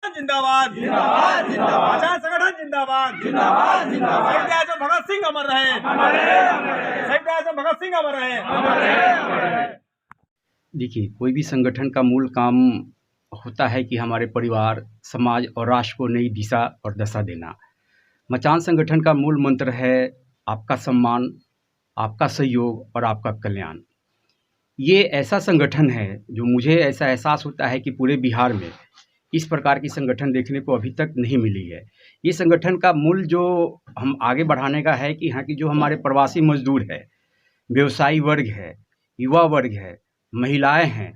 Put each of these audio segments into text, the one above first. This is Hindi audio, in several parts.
जिंदाबाद जिंदाबाद जिंदाबाद, मचान संगठन जिंदाबाद जिंदाबाद जिंदाबाद, शहीद आजम भगत सिंह अमर रहे, शहीद आजम भगत सिंह अमर रहे। देखिए, कोई भी संगठन का मूल काम होता है कि हमारे परिवार, समाज और राष्ट्र को नई दिशा और दशा देना। मचान संगठन का मूल मंत्र है आपका सम्मान, आपका सहयोग और आपका कल्याण। ये ऐसा संगठन है जो मुझे ऐसा एहसास होता है कि पूरे बिहार में इस प्रकार की संगठन देखने को अभी तक नहीं मिली है। ये संगठन का मूल जो हम आगे बढ़ाने का है कि यहाँ की जो हमारे प्रवासी मजदूर है, व्यवसायी वर्ग है, युवा वर्ग है, महिलाएं हैं,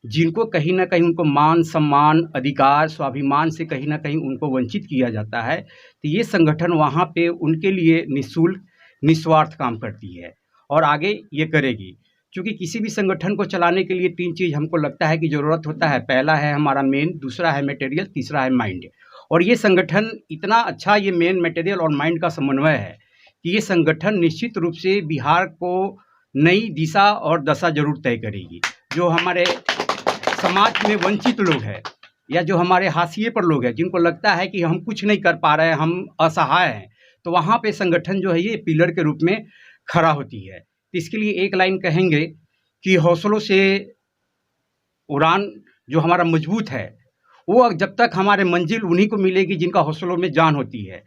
जिनको कहीं ना कहीं उनको मान सम्मान, अधिकार, स्वाभिमान से कहीं ना कहीं उनको वंचित किया जाता है, तो ये संगठन वहाँ पे उनके लिए निःशुल्क निस्वार्थ काम करती है और आगे ये करेगी। क्योंकि किसी भी संगठन को चलाने के लिए 3 चीज़ हमको लगता है कि ज़रूरत होता है। पहला है हमारा मेन, दूसरा है मटेरियल, तीसरा है माइंड। और ये संगठन इतना अच्छा ये मेन, मटेरियल और माइंड का समन्वय है कि ये संगठन निश्चित रूप से बिहार को नई दिशा और दशा जरूर तय करेगी। जो हमारे समाज में वंचित लोग हैं या जो हमारे हाशिए पर लोग हैं, जिनको लगता है कि हम कुछ नहीं कर पा रहे हैं, हम असहाय हैं, तो वहाँ पे संगठन जो है ये पिलर के रूप में खड़ा होती है। तो इसके लिए एक लाइन कहेंगे कि हौसलों से उड़ान जो हमारा मजबूत है, वो जब तक हमारे मंजिल उन्हीं को मिलेगी जिनका हौसलों में जान होती है।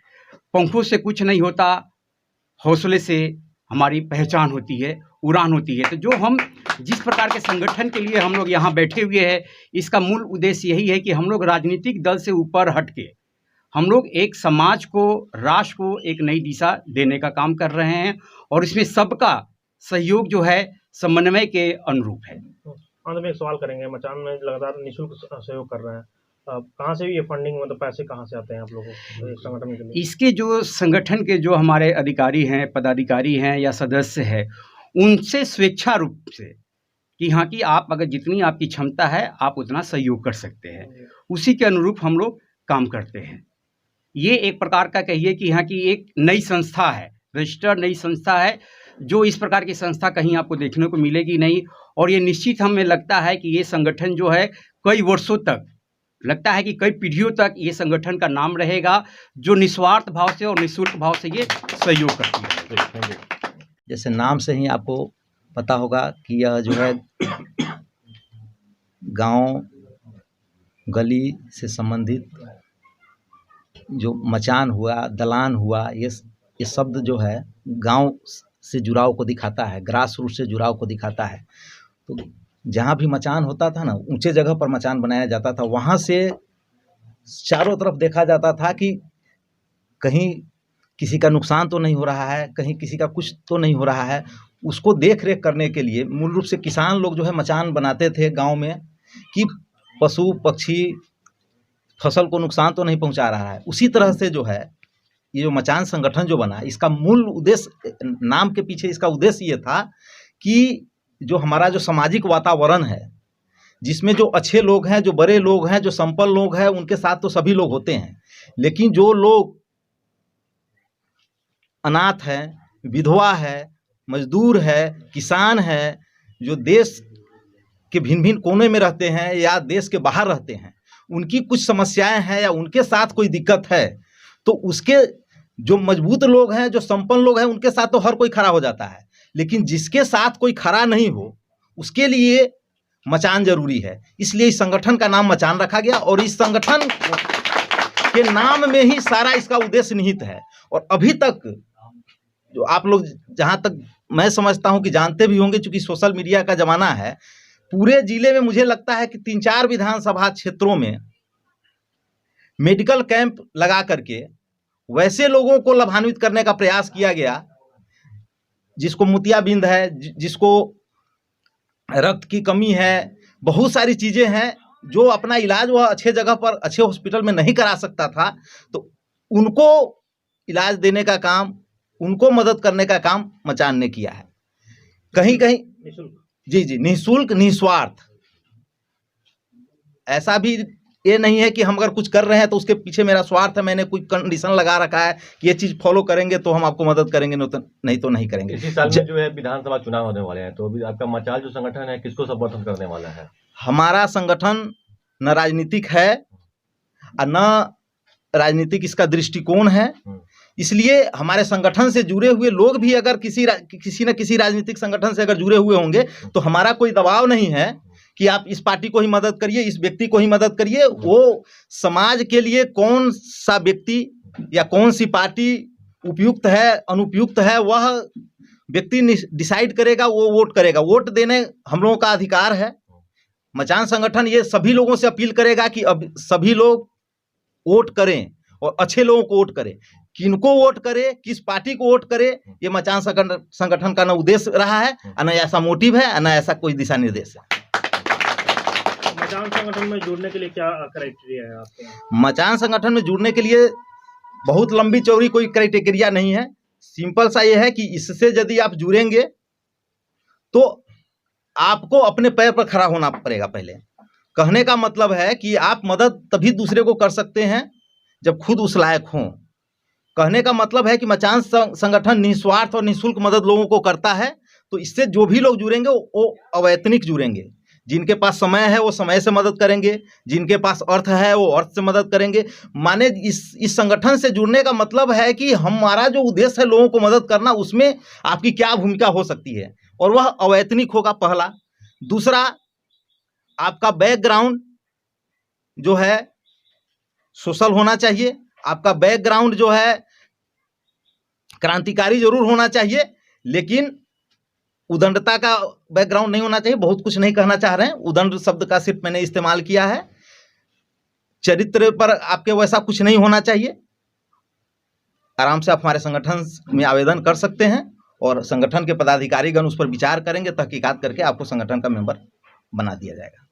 पंखों से कुछ नहीं होता, हौसले से हमारी पहचान होती है, उड़ान होती है। तो जो हम जिस प्रकार के संगठन के लिए हम लोग यहाँ बैठे हुए हैं, इसका मूल उद्देश्य यही है कि हम लोग राजनीतिक दल से ऊपर हट के हम लोग एक समाज को, राष्ट्र को एक नई दिशा देने का काम कर रहे हैं और इसमें सबका सहयोग जो है समन्वय के अनुरूप है। अंत में एक सवाल करेंगे, मचान में लगातार निःशुल्क सहयोग कर रहे हैं, कहाँ से ये फंडिंग, मतलब पैसे कहाँ से आते हैं आप लोगों को संगठन के लिए? इसके जो संगठन के जो हमारे अधिकारी हैं, पदाधिकारी हैं या सदस्य हैं, उनसे स्वेच्छा रूप से कि हाँ कि आप अगर जितनी आपकी क्षमता है आप उतना सहयोग कर सकते हैं, उसी के अनुरूप हम लोग काम करते हैं। ये एक प्रकार का कहिए कि यहाँ की एक नई संस्था है, रजिस्टर्ड नई संस्था है, जो इस प्रकार की संस्था कहीं आपको देखने को मिलेगी नहीं। और ये निश्चित हमें लगता है कि ये संगठन जो है कई वर्षों तक, लगता है कि कई पीढ़ियों तक ये संगठन का नाम रहेगा, जो निस्वार्थ भाव से और निःशुल्क भाव से ये सहयोग करती है। जैसे नाम से ही आपको पता होगा कि यह जो है गांव गली से संबंधित जो मचान हुआ, दलान हुआ, ये शब्द जो है गांव से जुड़ाव को दिखाता है, ग्रास रूट से जुड़ाव को दिखाता है। तो जहाँ भी मचान होता था ना, ऊंचे जगह पर मचान बनाया जाता था, वहाँ से चारों तरफ देखा जाता था कि कहीं किसी का नुकसान तो नहीं हो रहा है, कहीं किसी का कुछ तो नहीं हो रहा है। उसको देख रेख करने के लिए मूल रूप से किसान लोग जो है मचान बनाते थे गांव में, कि पशु पक्षी फसल को नुकसान तो नहीं पहुंचा रहा है। उसी तरह से जो है ये जो मचान संगठन जो बना, इसका मूल उद्देश्य, नाम के पीछे इसका उद्देश्य ये था कि जो हमारा जो सामाजिक वातावरण है, जिसमें जो अच्छे लोग हैं, जो बड़े लोग हैं, जो संपन्न लोग हैं, उनके साथ तो सभी लोग होते हैं, लेकिन जो लोग अनाथ है, विधवा है, मजदूर है, किसान है, जो देश के भिन्न भिन्न कोने में रहते हैं या देश के बाहर रहते हैं, उनकी कुछ समस्याएं हैं या उनके साथ कोई दिक्कत है, तो उसके जो मजबूत लोग हैं, जो संपन्न लोग हैं, उनके साथ तो हर कोई खड़ा हो जाता है। लेकिन जिसके साथ कोई खड़ा नहीं हो, उसके लिए मचान जरूरी है। इसलिए इस संगठन का नाम मचान रखा गया और इस संगठन के नाम में ही सारा इसका उद्देश्य निहित है। और अभी तक जो आप लोग, जहाँ तक मैं समझता हूँ कि जानते भी होंगे, चूंकि सोशल मीडिया का ज़माना है, पूरे जिले में मुझे लगता है कि 3-4 विधानसभा क्षेत्रों में मेडिकल कैंप लगा करके वैसे लोगों को लाभान्वित करने का प्रयास किया गया जिसको मोतियाबिंद है, जिसको रक्त की कमी है, बहुत सारी चीज़ें हैं, जो अपना इलाज वह अच्छे जगह पर, अच्छे हॉस्पिटल में नहीं करा सकता था, तो उनको इलाज देने का काम, उनको मदद करने का काम मचान ने किया है। कहीं कहीं जी निःशुल्क निस्वार्थ। ऐसा भी ये नहीं है कि हम अगर कुछ कर रहे हैं तो उसके पीछे मेरा स्वार्थ है, मैंने कोई कंडीशन लगा रखा है कि ये चीज़ फॉलो करेंगे तो हम आपको मदद करेंगे, नहीं तो नहीं करेंगे। इसी साल में जो है विधानसभा चुनाव होने वाले हैं, तो अभी आपका मचान जो संगठन है किसको समर्थन करने वाला है? हमारा संगठन न राजनीतिक है और न राजनीतिक इसका दृष्टिकोण है। इसलिए हमारे संगठन से जुड़े हुए लोग भी अगर किसी न किसी राजनीतिक संगठन से अगर जुड़े हुए होंगे तो हमारा कोई दबाव नहीं है कि आप इस पार्टी को ही मदद करिए, इस व्यक्ति को ही मदद करिए। वो समाज के लिए कौन सा व्यक्ति या कौन सी पार्टी उपयुक्त है अनुपयुक्त है वह व्यक्ति डिसाइड करेगा, वो वोट करेगा। वोट देने हम लोगों का अधिकार है। मचान संगठन ये सभी लोगों से अपील करेगा कि अब सभी लोग वोट करें और अच्छे लोगों को वोट करें। किनको वोट करे, किस पार्टी को वोट करे, ये मचान संगठन का न उद्देश्य रहा है, न ऐसा मोटिव है, न ऐसा कोई दिशा निर्देश है। मचान संगठन में जुड़ने के लिए क्या क्राइटेरिया है आपके यहाँ? मचान संगठन में जुड़ने के लिए बहुत लंबी चौड़ी कोई क्राइटेरिया नहीं है। सिंपल सा ये है कि इससे यदि आप जुड़ेंगे तो आपको अपने पैर पर खड़ा होना पड़ेगा। पहले कहने का मतलब है कि आप मदद तभी दूसरे को कर सकते हैं जब खुद उस लायक हों। कहने का मतलब है कि मचान संगठन निस्वार्थ और निःशुल्क मदद लोगों को करता है। तो इससे जो भी लोग जुड़ेंगे वो अवैतनिक जुड़ेंगे। जिनके पास समय है वो समय से मदद करेंगे, जिनके पास अर्थ है वो अर्थ से मदद करेंगे। माने इस संगठन से जुड़ने का मतलब है कि हमारा जो उद्देश्य है लोगों को मदद करना, उसमें आपकी क्या भूमिका हो सकती है, और वह अवैतनिक होगा पहला। दूसरा, आपका बैकग्राउंड जो है सोशल होना चाहिए। आपका बैकग्राउंड जो है क्रांतिकारी जरूर होना चाहिए, लेकिन उदंडता का बैकग्राउंड नहीं होना चाहिए। बहुत कुछ नहीं कहना चाह रहे हैं, उदंड शब्द का सिर्फ मैंने इस्तेमाल किया है। चरित्र पर आपके वैसा कुछ नहीं होना चाहिए। आराम से आप हमारे संगठन में आवेदन कर सकते हैं और संगठन के पदाधिकारीगण उस पर विचार करेंगे, तहकीकात करके आपको संगठन का मेंबर बना दिया जाएगा।